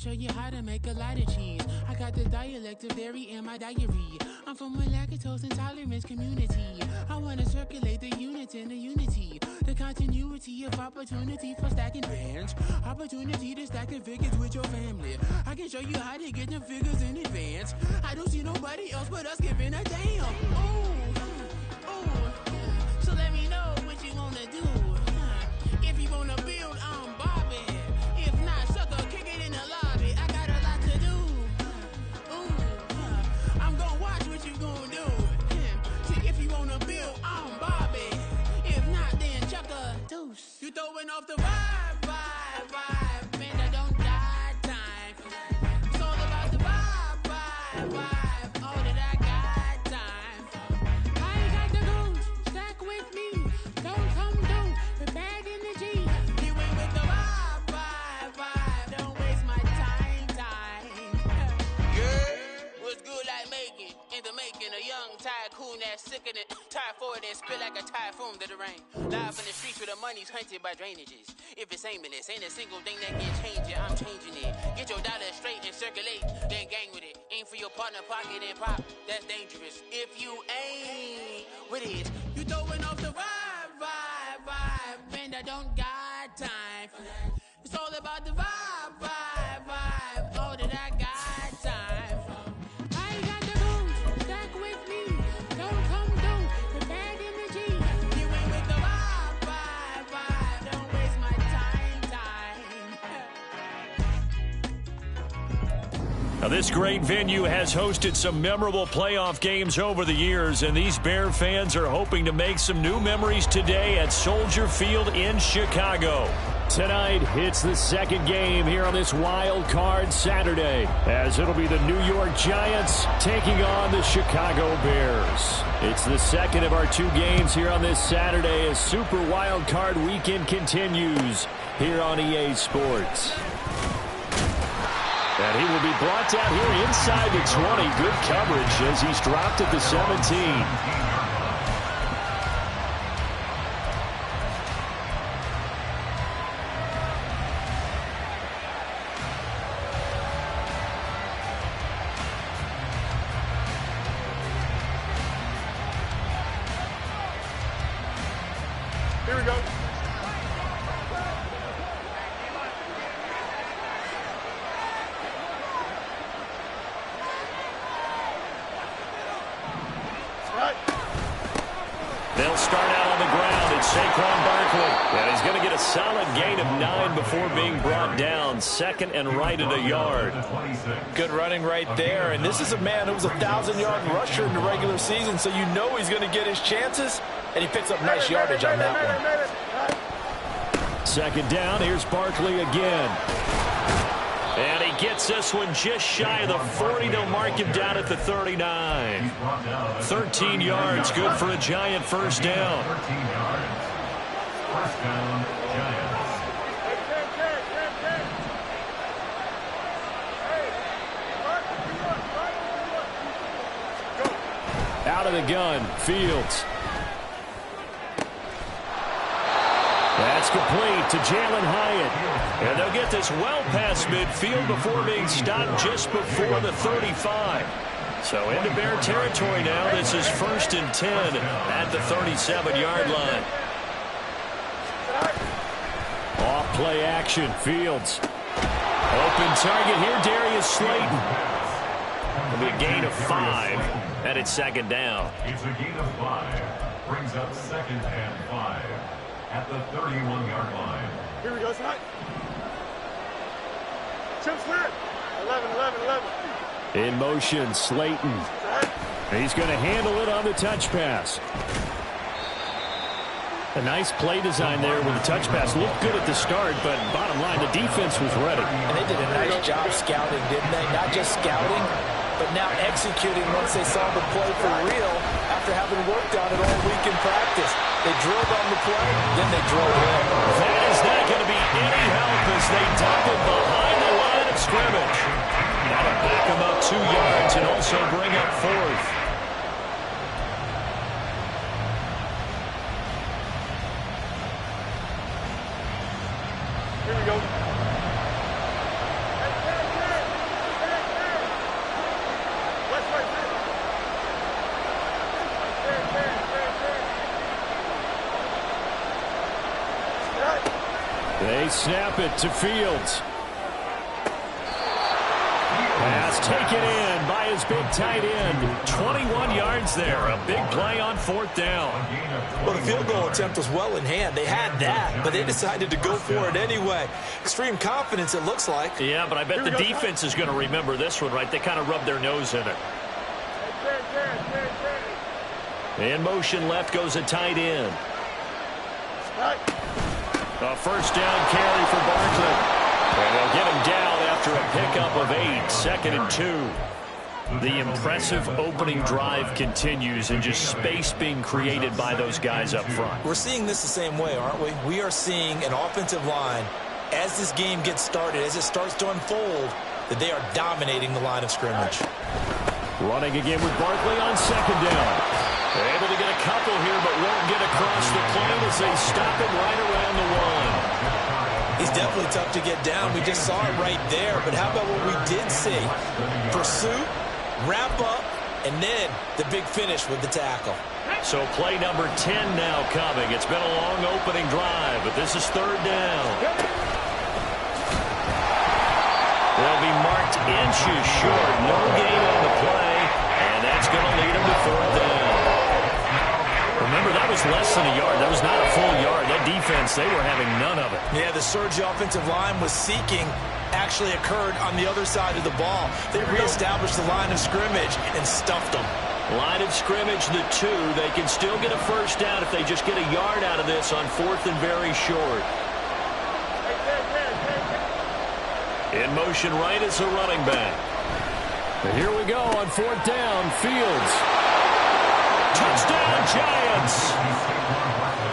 show you how to make a lot of cheese. I got the dialect of dairy in my diary. I'm from a lactose intolerance community. I wanna circulate the units in the unity. The continuity of opportunity for stacking bands. Opportunity to stack the figures with your family. I can show you how to get the figures in advance. I don't see nobody else but us giving a damn. So let me know what you wanna do. If you wanna build, I'm Bobby. If not, sucker, kick it in the lobby. I got a lot to do. I'm gonna watch what you gonna do. See, if you wanna build, I'm Bobby. If not, then chuck a deuce. You throwing off the vibe. Man, I don't die time. It's all about the vibe. All that I got time. I ain't got the goose. Stack with me. Don't come through with bad energy. You ain't with the vibe. Don't waste my time. Yeah, what's good like making? In the making, a young tycoon that's sickening. Tie forward and spill like a typhoon to the rain. Live in the streets where the money's hunted by drainages. If it's aimless, ain't a single thing that can change it. I'm changing it. Get your dollar straight and circulate, then gang with it. Aim for your partner, pocket and pop. That's dangerous. If you ain't with it, you throwing off the vibe. Man, I don't got time for that. It's all about the vibe. All that I got time for. I ain't got the booze. Stack with me. Don't come through with bad energy. You ain't with the vibe. Don't waste my time. Now, this great venue has hosted some memorable playoff games over the years, and these Bear fans are hoping to make some new memories today at Soldier Field in Chicago. Tonight, it's the second game here on this Wild Card Saturday, as it'll be the New York Giants taking on the Chicago Bears. It's the second of our two games here on this Saturday as Super Wild Card Weekend continues here on EA Sports. And he will be brought down here inside the 20. Good coverage as he's dropped at the 17. Here we go. They'll start out on the ground. It's Saquon Barkley. And he's going to get a solid gain of 9 before being brought down. Second and right at a yard. Good running right there. And this is a man who was a 1,000-yard rusher in the regular season, so you know he's going to get his chances. And he picks up nice yardage on that one. Second down. Here's Barkley again. And he gets this one just shy of the 40. They'll mark him down at the 39. 13 yards, good for a Giant first down. 13 yards. First down, Giants. Out of the gun, Fields. That's complete to Jalen Hyatt. And they'll get this well past midfield before being stopped just before the 35. So into Bear territory now. This is 1st and 10 at the 37-yard line. Off play action, Fields. Open target here, Darius Slayton. It'll be a gain of 5, and it's second down. It's a gain of 5. Brings up 2nd and 5 at the 31-yard line. Here we go, tonight. Chip clear. 11. In motion, Slayton. He's going to handle it on the touch pass. A nice play design there with the touch pass. Looked good at the start, but bottom line, the defense was ready. And they did a nice job scouting, didn't they? Not just scouting, but now executing once they saw the play for real after having worked on it all week in practice. They drilled on the play, then they drilled in. That is not going to be any help as they dump it behind the line of scrimmage. That'll back them up 2 yards and also bring up 4th. Here we go. they snap it to Fields. Pass taken in by his big tight end. 21 yards there. A big play on 4th down. Well, the field goal attempt was well in hand. They had that, but they decided to go for it anyway. Extreme confidence, it looks like. Yeah, but I bet the defense is going to remember this one, right? They kind of rubbed their nose in it. In motion left goes a tight end. A first down carry for Barkley. And they'll get him down after a pickup of 8, 2nd and 2. The impressive opening drive continues, and just space being created by those guys up front. We're seeing this the same way, aren't we? We are seeing an offensive line, as this game gets started, as it starts to unfold, that they are dominating the line of scrimmage. Running again with Barkley on 2nd down. Able to get a couple here, but won't get across the plane as they stop him right around the 1. He's definitely tough to get down. We just saw it right there. But how about what we did see? Pursuit, wrap up, and then the big finish with the tackle. So play number 10 now coming. It's been a long opening drive, but this is 3rd down. They'll be marked inches short. No gain on the play, and that's going to lead them to 4th down. Remember, that was less than a yard. That was not a full yard. That defense, they were having none of it. Yeah, the surge the offensive line was seeking actually occurred on the other side of the ball. They reestablished the line of scrimmage and stuffed them. Line of scrimmage, the 2. They can still get a first down if they just get a yard out of this on 4th and very short. In motion right is a running back. And here we go on 4th down. Fields. Touchdown, Giants!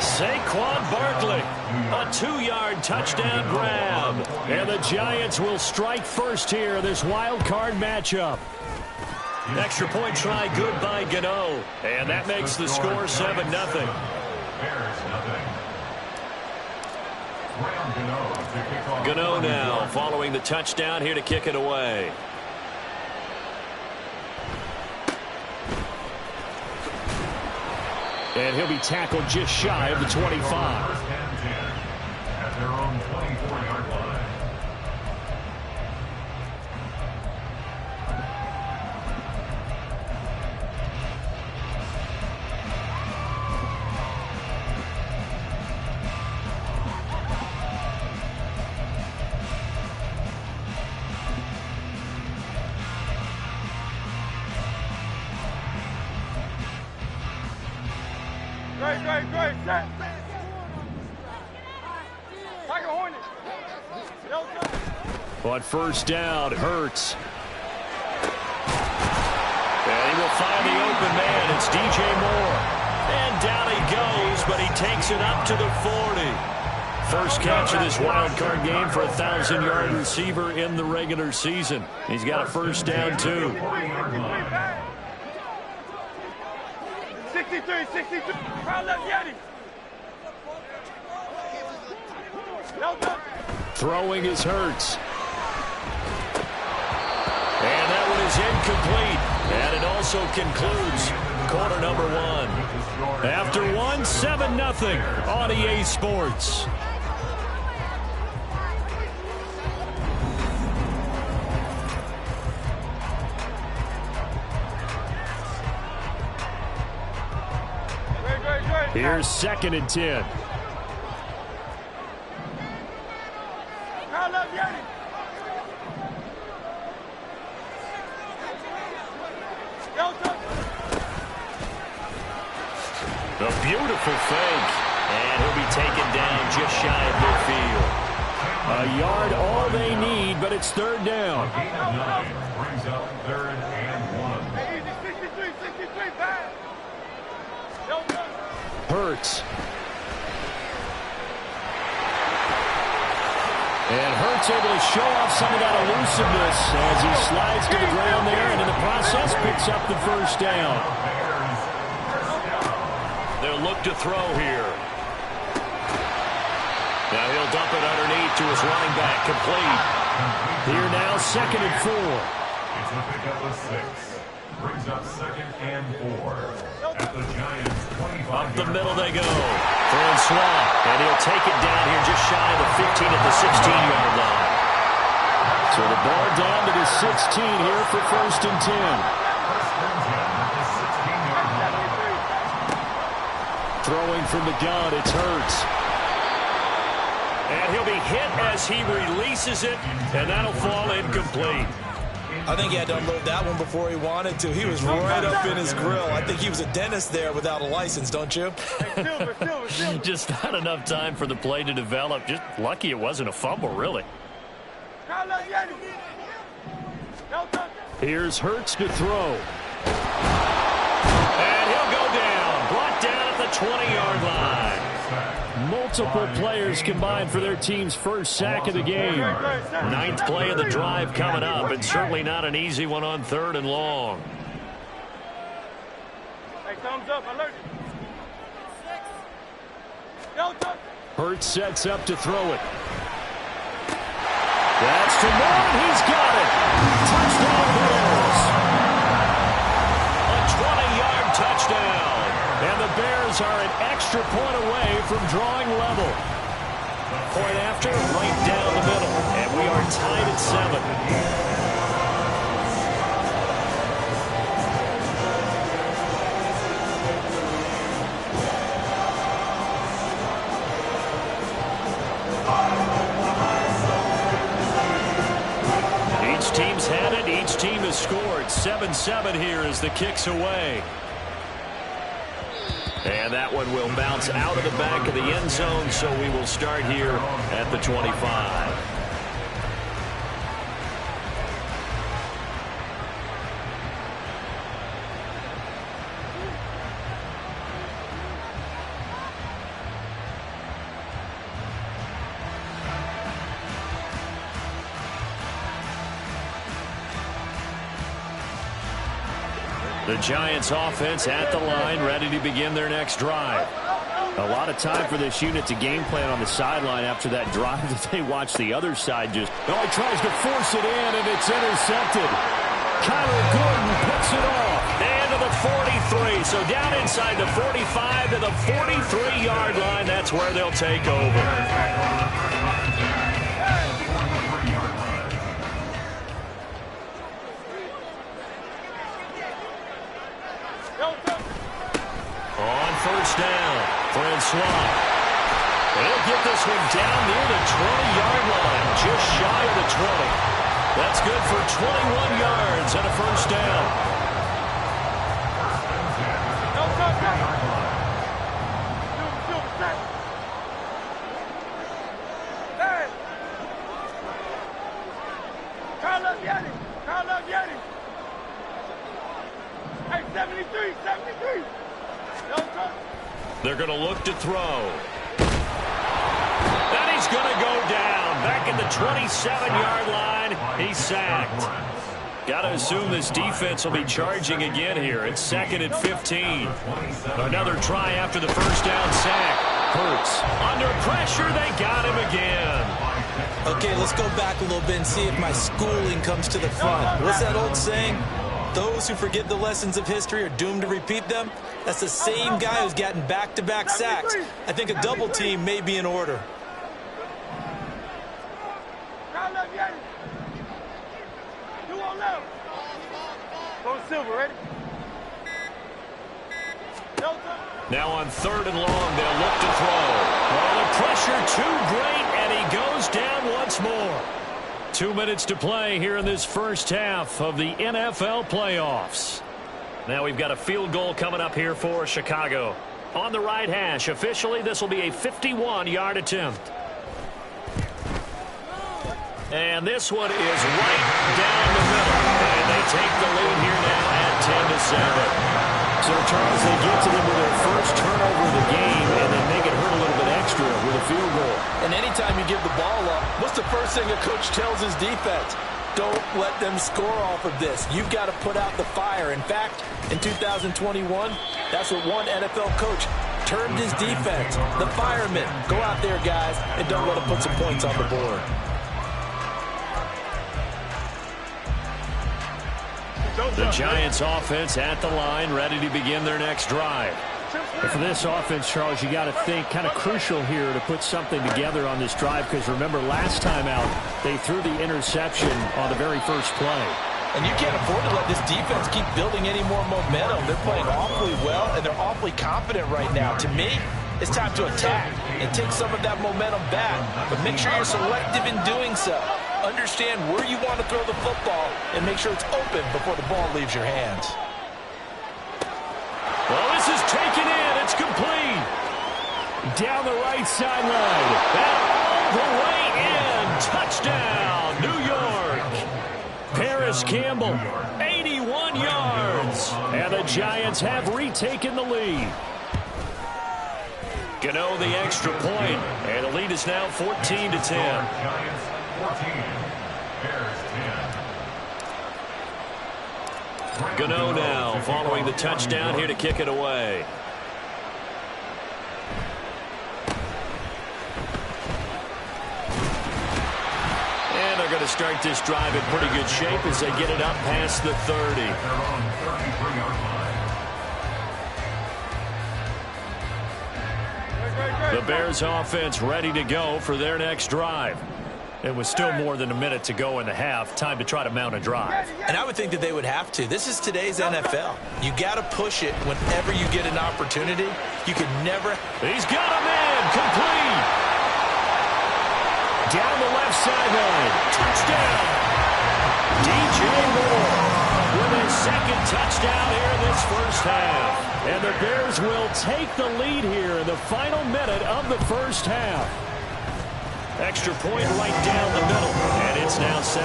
Saquon Barkley, a 2-yard touchdown grab. And the Giants will strike first here, this wild card matchup. Extra point try good by Gano. And that makes the score 7-0. Gano now following the touchdown here to kick it away. And he'll be tackled just shy of the 25. At their own 24-yard line. Great, set. Tiger Hornet. On 1st down, Hurts. And he will find the open man. It's DJ Moore. And down he goes, but he takes it up to the 40. First catch of this wild card game for a 1,000-yard receiver in the regular season. He's got a first down, too. 63. Crowd left Yeti. Throwing is Hurts. And that one is incomplete. And it also concludes quarter number 1. After 1, 7-0 on EA Sports. Here's 2nd and 10. A beautiful fake. And he'll be taken down just shy of midfield. A yard all they need, but it's 3rd down. Gain of 9 brings up 3rd and 1. 63, back. Hurts. And Hurts able to show off some of that elusiveness as he slides to the ground there, and in the process picks up the first down. They'll look to throw here. Now he'll dump it underneath to his running back, complete. Here now, 2nd and 4. It's a pickup of 6. brings up 2nd and 4 at the Giants' 25. Up the middle they go. Francois, and he'll take it down here just shy of the 15 at the 16-yard line. So the ball down to the 16 here for 1st and 10. 1st and 10 at the 16-yard line. Throwing from the gun, it's Hurts. And he'll be hit as he releases it, and that'll fall incomplete. I think he had to unload that one before he wanted to. He was right up in his grill. I think he was a dentist there without a license, don't you? Just not enough time for the play to develop. Just lucky it wasn't a fumble, really. Here's Hurts to throw. And he'll go down. Brought down at the 20-yard line. Multiple players combined for their team's first sack of the game. 9th play of the drive coming up, and certainly not an easy one on 3rd and long. Hey, thumbs up, alert. Hurts sets up to throw it. That's to Moore, and he's got it. Touchdown Bears. A 20-yard touchdown. And the Bears are an extra point away from drawing level. Point after, right down the middle. And we are tied at 7. Each team's had it. Each team has scored. 7-7 here as the kick's away. And that one will bounce out of the back of the end zone, so we will start here at the 25. The Giants offense at the line, ready to begin their next drive. A lot of time for this unit to game plan on the sideline after that drive that they watch the other side just... Oh, he tries to force it in, and it's intercepted. Kyler Gordon picks it off. And to the 43. So down inside the 45 to the 43-yard line. That's where they'll take over. On 1st down, Francois. He'll get this one down near the 20-yard line, just shy of the 20. That's good for 21 yards and a 1st down. Hey, 73. They're going to look to throw. And he's going to go down. Back at the 27-yard line, he's sacked. Got to assume this defense will be charging again here. It's 2nd and 15. Another try after the 1st down sack. Hurts under pressure. They got him again. Okay, let's go back a little bit and see if my schooling comes to the front. What's that old saying? Those who forget the lessons of history are doomed to repeat them. That's the same guy who's gotten back-to-back sacks. I think a double team may be in order. Now on 3rd and long, they'll look to throw. Well, the pressure too great, and he goes down once more. 2 minutes to play here in this first half of the NFL playoffs. Now we've got a field goal coming up here for Chicago. On the right hash, officially this will be a 51-yard attempt. And this one is right down the middle. And they take the lead here now at 10-7. So, Charles, they get to them with their first turnover of the game and then make it hurt a little bit extra with a field goal. And anytime you give the ball up, what's the first thing a coach tells his defense? Don't let them score off of this. You've got to put out the fire. In fact, in 2021, that's what one NFL coach termed his defense, the firemen. Go out there, guys, and don't let them put some points on the board. The Giants offense at the line, ready to begin their next drive. And for this offense, Charles, you got to think kind of crucial here to put something together on this drive, because remember last time out they threw the interception on the very first play. And you can't afford to let this defense keep building any more momentum. They're playing awfully well, and they're awfully confident right now. To me, it's time to attack and take some of that momentum back. But make sure you're selective in doing so. Understand where you want to throw the football and make sure it's open before the ball leaves your hands. Well, this is taken in. It's complete. Down the right sideline. And all the way in. Touchdown, New York. Paris Campbell, 81 yards. And the Giants have retaken the lead. Gano the extra point. And the lead is now 14-10. Giants 14, Bears 10. Gano now following the touchdown here to kick it away. And they're going to start this drive in pretty good shape as they get it up past the 30. They're on 33-yard line. The Bears offense ready to go for their next drive. It was still more than a minute to go in the half. Time to try to mount a drive. And I would think that they would have to. This is today's NFL. You got to push it whenever you get an opportunity. You could never. He's got him in. Complete. Down the left sideline. Touchdown. DJ Moore with his second touchdown here in this first half. And the Bears will take the lead here in the final minute of the first half. Extra point right down the middle. And it's now 17-14.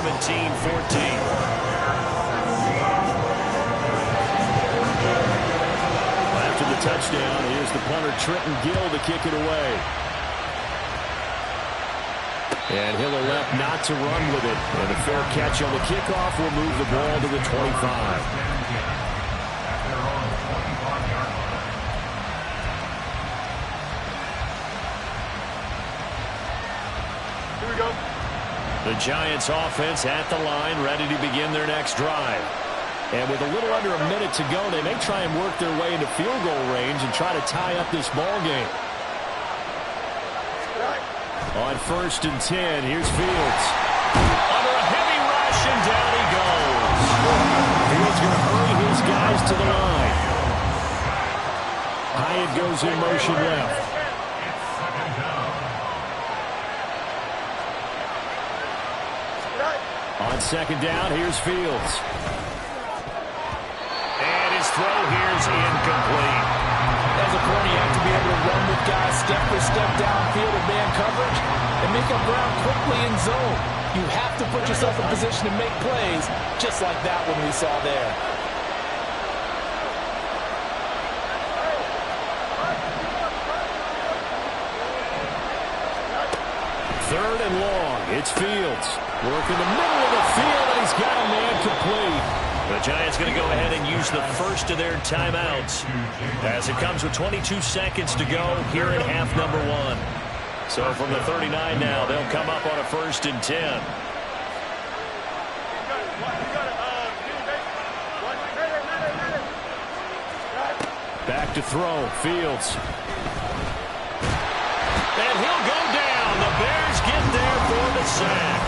After the touchdown, here's the punter Trenton Gill to kick it away. And Hiller left not to run with it. And a fair catch on the kickoff will move the ball to the 25. The Giants offense at the line, ready to begin their next drive. And with a little under a minute to go, they may try and work their way into field goal range and try to tie up this ball game. On 1st and 10, here's Fields. Under a heavy rush, and down he goes. Fields going to hurry his guys to the line. Hyatt goes in motion left. On 2nd down, here's Fields. And his throw here's incomplete. As a corner, you have to be able to run with guys step for step downfield in man coverage and make up ground quickly in zone. You have to put yourself in position to make plays, just like that one we saw there. Third and long. It's Fields. Working the middle of the field, and he's got a man complete. The Giants going to go ahead and use the first of their timeouts as it comes with 22 seconds to go here in half number 1. So from the 39 now, they'll come up on a 1st and 10. Back to throw. Fields. And he'll go down. The Bears get there for the sack.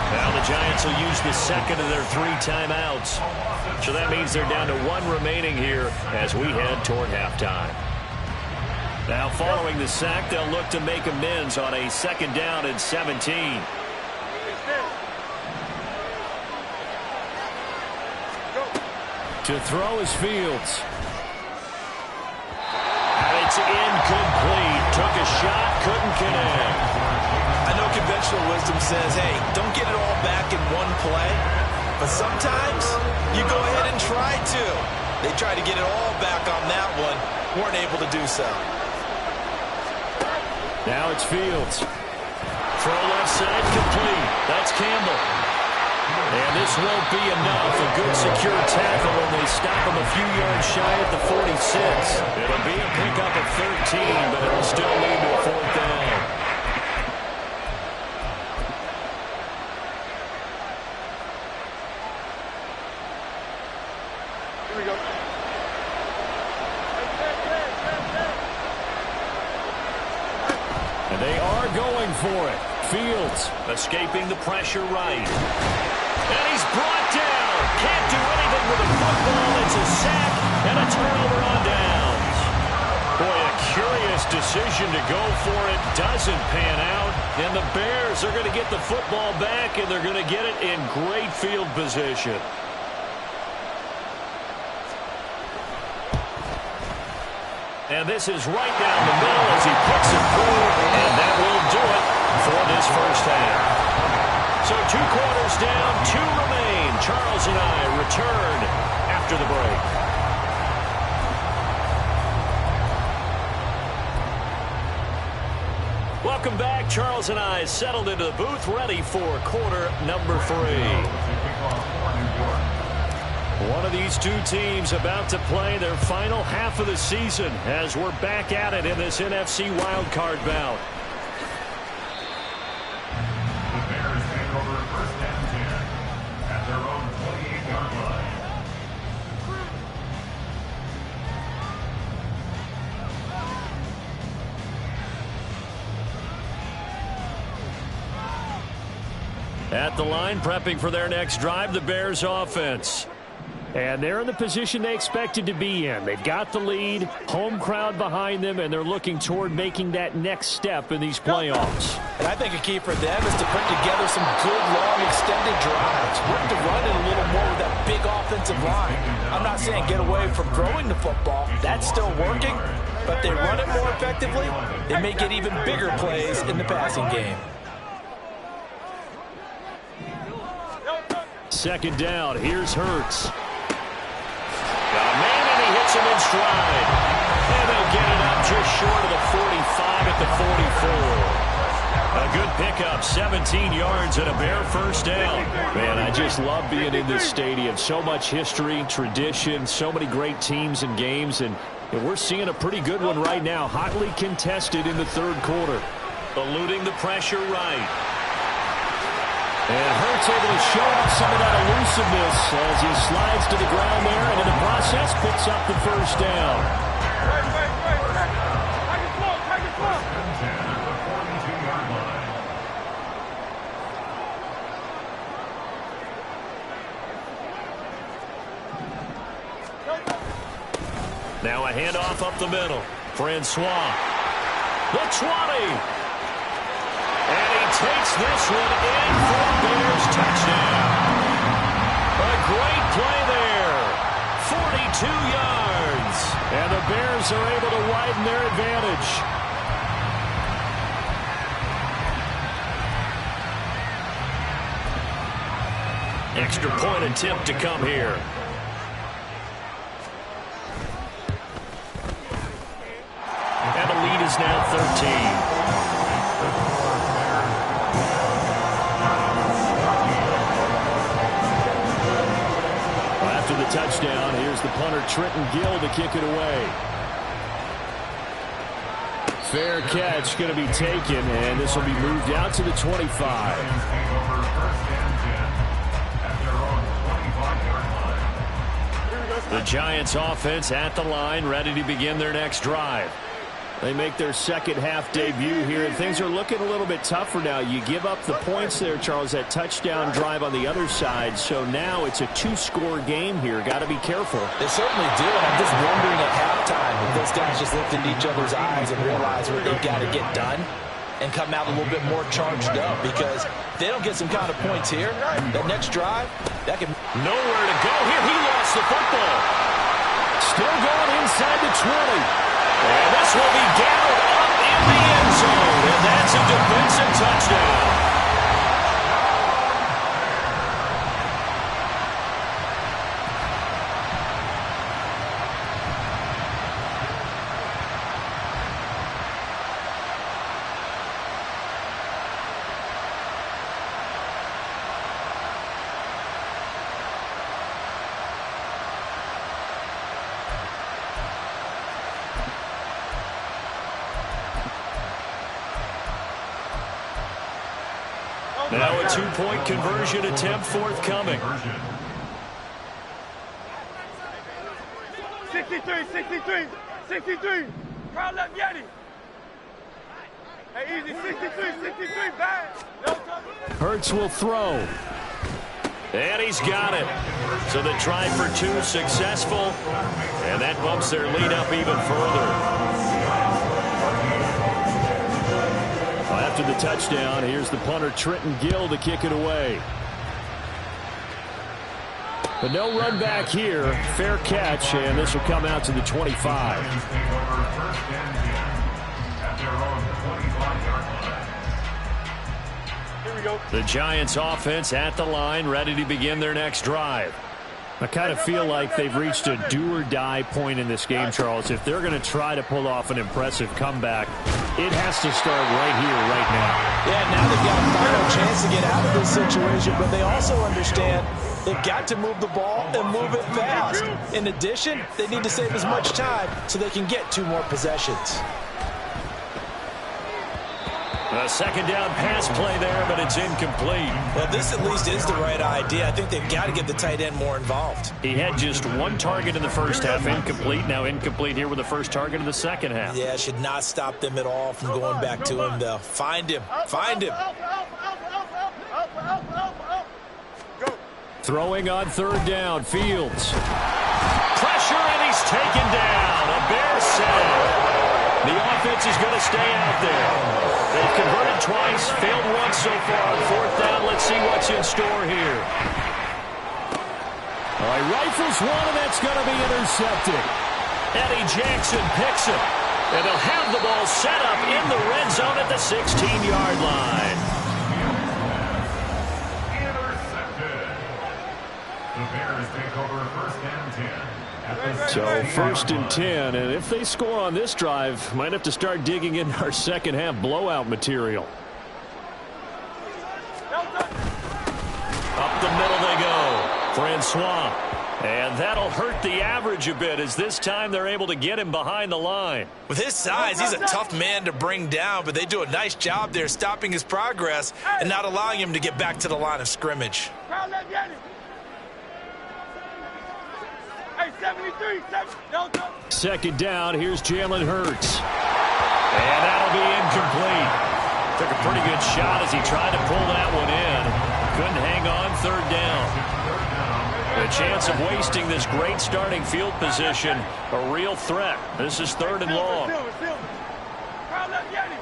Now the Giants will use the second of their 3 timeouts. So that means they're down to 1 remaining here as we head toward halftime. Now following the sack, they'll look to make amends on a 2nd down and 17. To throw is Fields. And it's incomplete. Took a shot, couldn't connect. I know conventional wisdom says, hey, don't get it all back in one play. But sometimes you go ahead and try to. They tried to get it all back on that one. Weren't able to do so. Now it's Fields. Throw left side complete. That's Campbell. And this won't be enough. A good secure tackle when they stop him a few yards shy at the 46. It'll be a pickup of 13, but it'll still lead to a 4th down. Here we go. And they are going for it. Fields escaping the pressure right. And he's brought down. Can't do anything with the football. It's a sack and a turnover on downs. Boy, a curious decision to go for it. Doesn't pan out. And the Bears are going to get the football back, and they're going to get it in great field position. And this is right down the middle as he picks it through, and that will do it for this first half. So 2 quarters down, 2 remain. Charles and I return after the break. Welcome back. Charles and I settled into the booth, ready for quarter number 3. One of these two teams about to play their final half of the season as we're back at it in this NFC wildcard bout. The Bears take over first and 10 at their own 28-yard line. At the line, prepping for their next drive, the Bears offense. And they're in the position they expected to be in. They've got the lead, home crowd behind them, and they're looking toward making that next step in these playoffs. And I think a key for them is to put together some good, long, extended drives. Work to run it a little more with that big offensive line. I'm not saying get away from throwing the football. That's still working. But they run it more effectively, they may get even bigger plays in the passing game. Second down, here's Hurts. Man, and he hits him in stride. And they'll get it up just short of the 45 at the 44. A good pickup, 17 yards and a Bear first down. Man, I just love being in this stadium. So much history, tradition, so many great teams and games. And we're seeing a pretty good one right now. Hotly contested in the third quarter. Eluding the pressure right. And Hurts able to show off some of that elusiveness as he slides to the ground there, and in the process picks up the first down. Take it slow, take it slow. 10 at the 42-yard line. Now a handoff up the middle. Francois. The 20. And he takes this one in for a Bears touchdown. A great play there. 42 yards. And the Bears are able to widen their advantage. Extra point attempt to come here. And the lead is now 13. Touchdown. Here's the punter, Trenton Gill, to kick it away. Fair catch going to be taken, and this will be moved out to the 25. The Giants offense at the line, ready to begin their next drive. They make their second half debut here, and things are looking a little bit tougher now. You give up the points there, Charles, that touchdown drive on the other side. So now it's a 2-score game here. Got to be careful. They certainly do, and I'm just wondering at halftime if those guys just looked into each other's eyes and realized what they've got to get done and come out a little bit more charged up, because if they don't get some kind of points here, that next drive, that can... Nowhere to go here. He lost the football. Still going inside the 20. And this will be gathered up in the end zone, and that's a defensive touchdown. Now a 2-point conversion attempt forthcoming. 63. Crowd left Yeti. Hey, easy, 63, bad. No trouble. Hurts will throw. And he's got it. So the try for 2 successful. And that bumps their lead up even further. After the touchdown, here's the punter Trenton Gill to kick it away. But no run back here. Fair catch, and this will come out to the 25. Here we go. The Giants offense at the line, ready to begin their next drive. I kind of feel like they've reached a do-or-die point in this game, Charles. If they're going to try to pull off an impressive comeback, it has to start right here, right now. Yeah, now they've got a final chance to get out of this situation, but they also understand they've got to move the ball and move it fast. In addition, they need to save as much time so they can get 2 more possessions. A second down pass play there, but it's incomplete. Well, this at least is the right idea. I think they've got to get the tight end more involved. He had just 1 target in the first half, incomplete. Now incomplete here with the first target in the second half. Yeah, it should not stop them at all from going back to him, though. Find him. Find him. Throwing on 3rd down, Fields. Pressure, and he's taken down. A Bear save. The offense is going to stay out there. They've converted twice, failed once so far on 4th down. Let's see what's in store here. All right, rifles one, and that's going to be intercepted. Eddie Jackson picks it. And they'll have the ball set up in the red zone at the 16-yard line. Intercepted. The Bears take over 1st and 10. So 1st and 10, and if they score on this drive, might have to start digging into our second half blowout material. Up the middle they go. Francois. And that'll hurt the average a bit as this time they're able to get him behind the line. With his size, he's a tough man to bring down, but they do a nice job there stopping his progress and not allowing him to get back to the line of scrimmage. Crowd left Yeti. Hey, 73, no trouble. Second down, here's Jalen Hurts. And that'll be incomplete. Took a pretty good shot as he tried to pull that one in. Couldn't hang on 3rd down. The chance of wasting this great starting field position, a real threat. This is 3rd and long. Crowd left Yeti.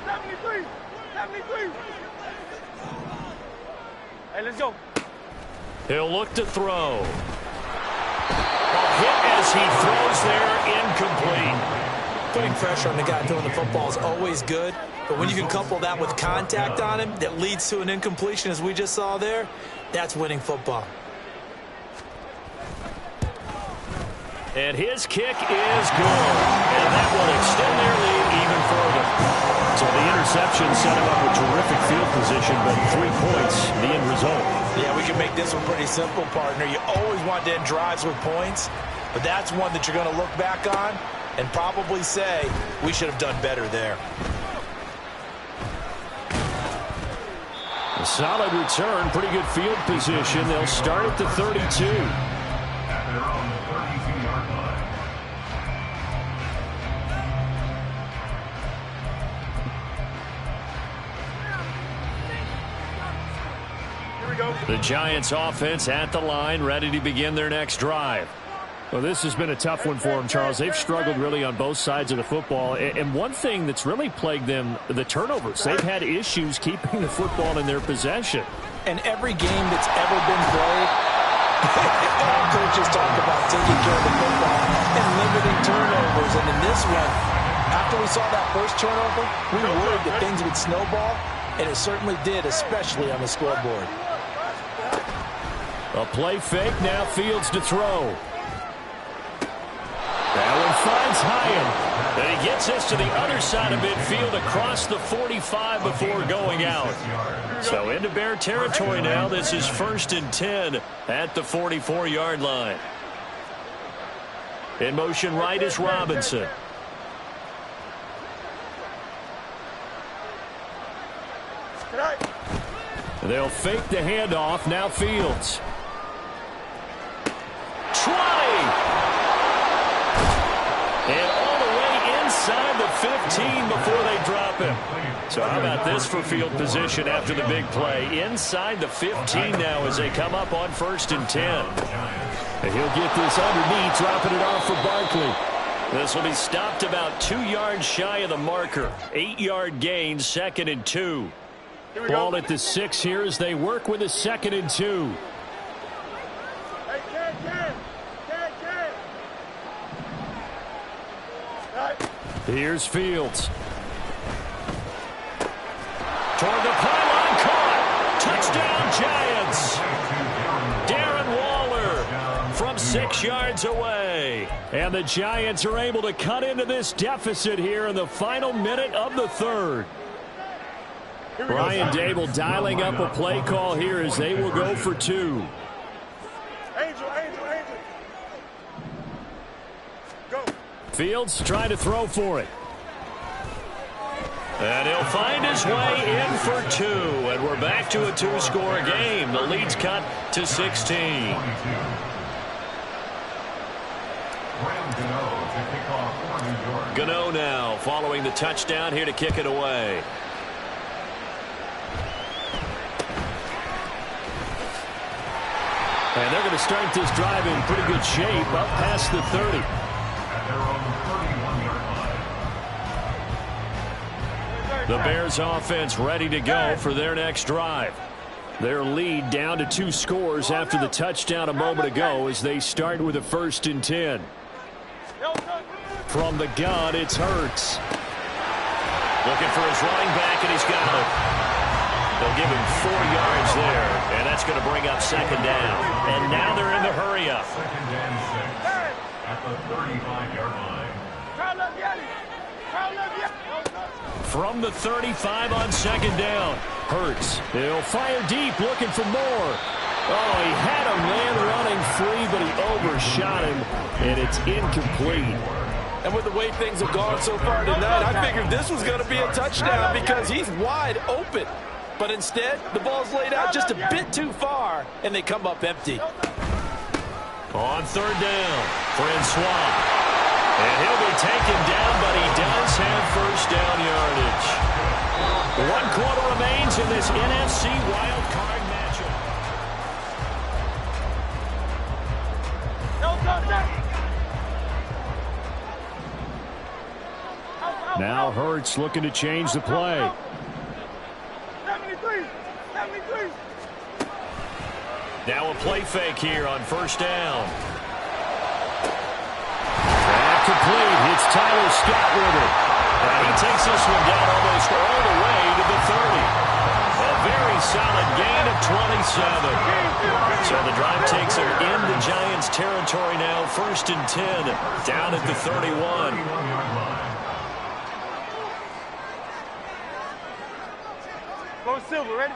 73. Hey, let's go. He'll look to throw. Hit as he throws there, incomplete. Putting pressure on the guy throwing the football is always good, but when you can couple that with contact on him that leads to an incompletion as we just saw there, that's winning football. And his kick is good. And that will extend their lead even further. So the interception set him up with terrific field position, but 3 points, the end result. Yeah, we can make this one pretty simple, partner. You always want to end drives with points, but that's one that you're going to look back on and probably say, we should have done better there. A solid return, pretty good field position. They'll start at the 32. At their own 32-yard line. Here we go. The Giants offense at the line, ready to begin their next drive. Well, this has been a tough one for them, Charles. They've struggled really on both sides of the football. And one thing that's really plagued them, the turnovers. They've had issues keeping the football in their possession. And every game that's ever been played, all coaches talk about taking care of the football and limiting turnovers. And in this one, after we saw that first turnover, we worried that things would snowball, and it certainly did, especially on the scoreboard. A play fake, now Fields to throw. That one finds Hyam. And he gets us to the other side of midfield across the 45 before going out. So into Bear territory now. This is 1st and 10 at the 44-yard line. In motion right is Robinson. They'll fake the handoff. Now Fields. 20. 15 before they drop him. So how about this for field position after the big play? Inside the 15 now as they come up on 1st and 10. And he'll get this underneath, dropping it off for Barkley. This will be stopped about 2 yards shy of the marker. 8-yard gain, 2nd and 2. Ball at the 6 here as they work with a 2nd and 2. Here's Fields. Toward the pylon, caught. Touchdown, Giants. Darren Waller from 6 yards away. And the Giants are able to cut into this deficit here in the final minute of the 3rd. Brian Dable dialing up a play call here as they will go for 2. Angel. Go. Fields trying to throw for it. And he'll find his way in for 2. And we're back to a 2-score game. The lead's cut to 16. Gano now following the touchdown here to kick it away. And they're going to start this drive in pretty good shape up past the 30. The Bears offense ready to go for their next drive. Their lead down to 2 scores after the touchdown a moment ago as they start with a 1st and 10. From the gun, it's Hurts. Looking for his running back, and he's got it. They'll give him 4 yards there, and that's going to bring up 2nd down. And now they're in the hurry-up. 2nd and 6 at the 35-yard line. From the 35 on 2nd down. Hurts. He'll fire deep, looking for more. Oh, he had a man running free, but he overshot him, and it's incomplete. And with the way things have gone so far tonight, I figured this was going to be a touchdown because he's wide open. But instead, the ball's laid out just a bit too far, and they come up empty. On 3rd down, Francois. And he'll be taken down, but he does have 1st down yardage. 1 quarter remains in this NFC wildcard matchup. Now Hurts looking to change the play. 73. Now a play fake here on 1st down. Complete. It's Tyler Scott with it. And he takes this one down almost all the way to the 30. A very solid gain of 27. So the drive takes him in the Giants' territory now. 1st and 10 down at the 31. Go Silver, ready?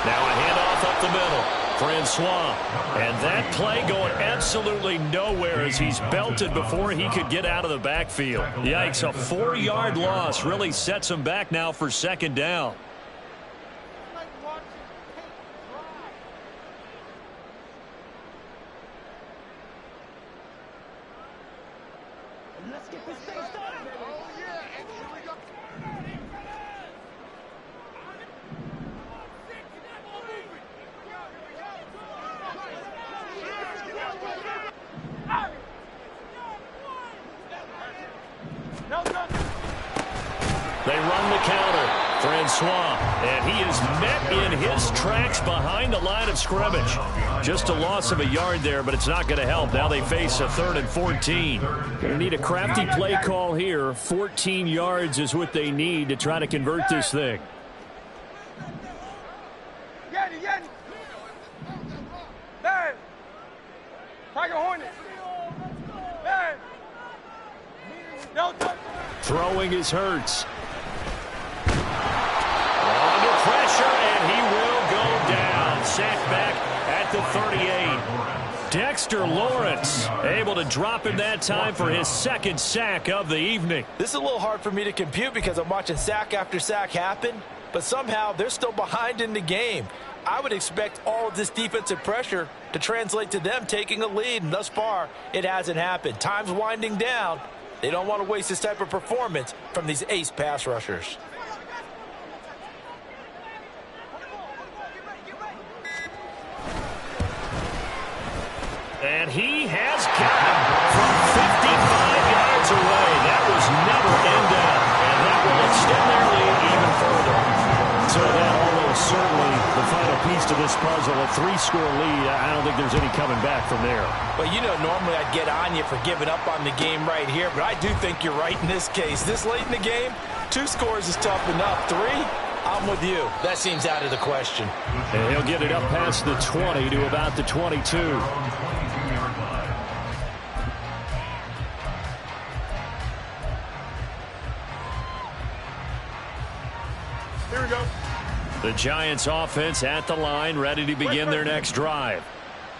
Now a handoff up the middle. Francois. And that play going absolutely nowhere as he's belted before he could get out of the backfield. Yikes, a 4-yard loss really sets him back now for 2nd down. Let's get this thing started. Oh, yeah. Here we go. They run the counter. Francois, and he is met in his tracks behind the line of scrimmage. Just a loss of a yard there, but it's not going to help. Now they face a 3rd and 14. Going to need a crafty play call here. 14 yards is what they need to try to convert this thing. Yeti. Hey. Tiger Hornet. Hey. Throwing is Hurts. Under pressure, and he will go down. Sacked back at the 38. Dexter Lawrence able to drop him that time for his 2nd sack of the evening. This is a little hard for me to compute because I'm watching sack after sack happen. but somehow they're still behind in the game. I would expect all of this defensive pressure to translate to them taking a lead, and thus far, it hasn't happened. Time's winding down. They don't want to waste this type of performance from these ace pass rushers. And he has got him from 55 yards away. That was never in doubt. And that will extend their lead even further. So that almost certainly the final piece to this puzzle, a 3-score lead. I don't think there's any coming back from there. Well, you know, normally I'd get on you for giving up on the game right here, but I do think you're right in this case. This late in the game, 2 scores is tough enough. 3, I'm with you. That seems out of the question. And he'll get it up past the 20 to about the 22. Here we go. The Giants offense at the line, ready to begin their next drive.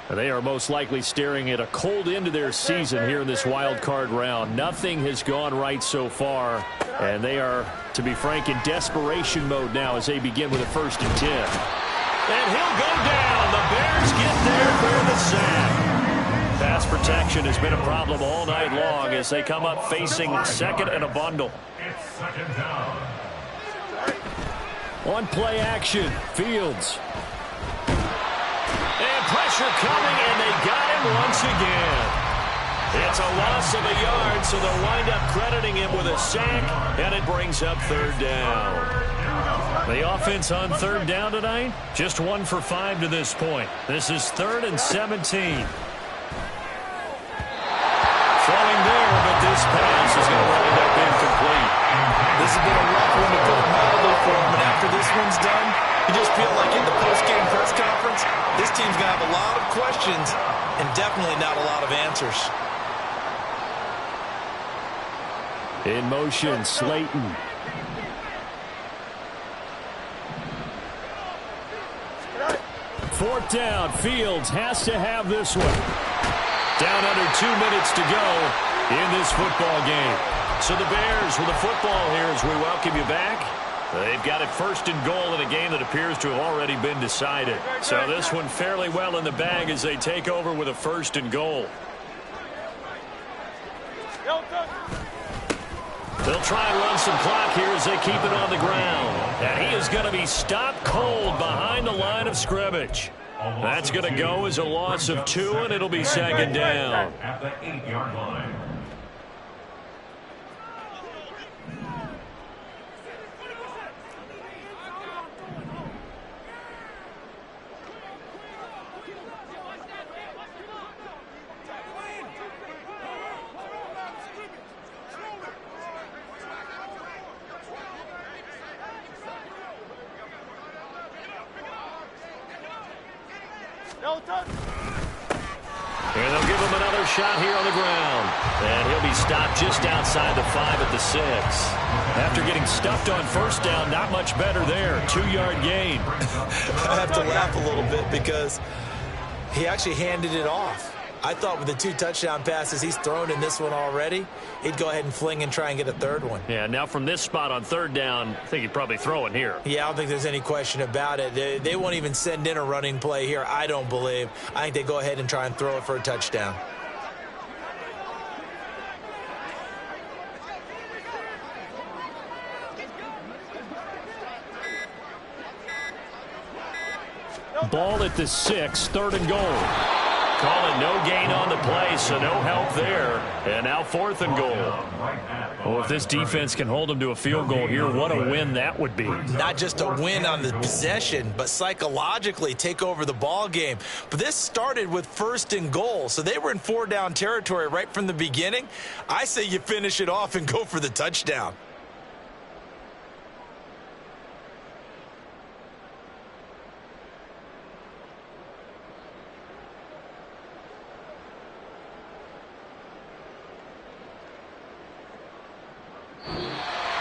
They are most likely staring at a cold end to their season here in this wild card round. Nothing has gone right so far, and they are, to be frank, in desperation mode now as they begin with a 1st and 10. And he'll go down. The Bears get there for the sack. Pass protection has been a problem all night long as they come up facing 2nd and a bundle. It's 2nd down. On play action, Fields. And pressure coming, and they got him once again. It's a loss of a yard, so they'll wind up crediting him with a sack, and it brings up 3rd down. The offense on 3rd down tonight, just 1 for 5 to this point. This is 3rd and 17. Throwing there, but this pass is going to wind up incomplete. This has been a rough one to put it mildly for him, but after this one's done, you just feel like in the post-game press conference, this team's going to have a lot of questions and definitely not a lot of answers. In motion, Slayton. Fourth down, Fields has to have this one. Down under 2 minutes to go in this football game. So the Bears with the football here as we welcome you back. They've got it 1st and goal in a game that appears to have already been decided. So this one fairly well in the bag as they take over with a 1st and goal. They'll try and run some clock here as they keep it on the ground. And he is going to be stopped cold behind the line of scrimmage. That's going to go as a loss of 2, and it'll be 2nd down. At the 8-yard line. And they'll give him another shot here on the ground. And he'll be stopped just outside the 5 at the 6. After getting stuffed on 1st down, not much better there. 2-yard gain. I have to laugh a little bit because he actually handed it off. I thought with the 2 touchdown passes he's thrown in this one already, he'd go ahead and fling and try and get a 3rd one. Yeah, now from this spot on 3rd down, I think he'd probably throw it here. Yeah, I don't think there's any question about it. They won't even send in a running play here, I don't believe. I think they go ahead and try and throw it for a touchdown. Ball at the 6, 3rd and goal. Calling no gain on the play, so no help there. And now 4th and goal. Oh, if this defense can hold them to a field goal here, what a win that would be. Not just a win on the possession, but psychologically take over the ball game. But this started with 1st and goal, so they were in 4-down territory right from the beginning. I say you finish it off and go for the touchdown.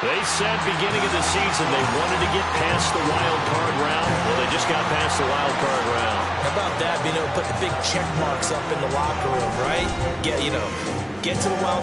They said beginning of the season they wanted to get past the wild card round. Well, they just got past the wild card round. How about that? Put the big check marks up in the locker room, right? Get to the wild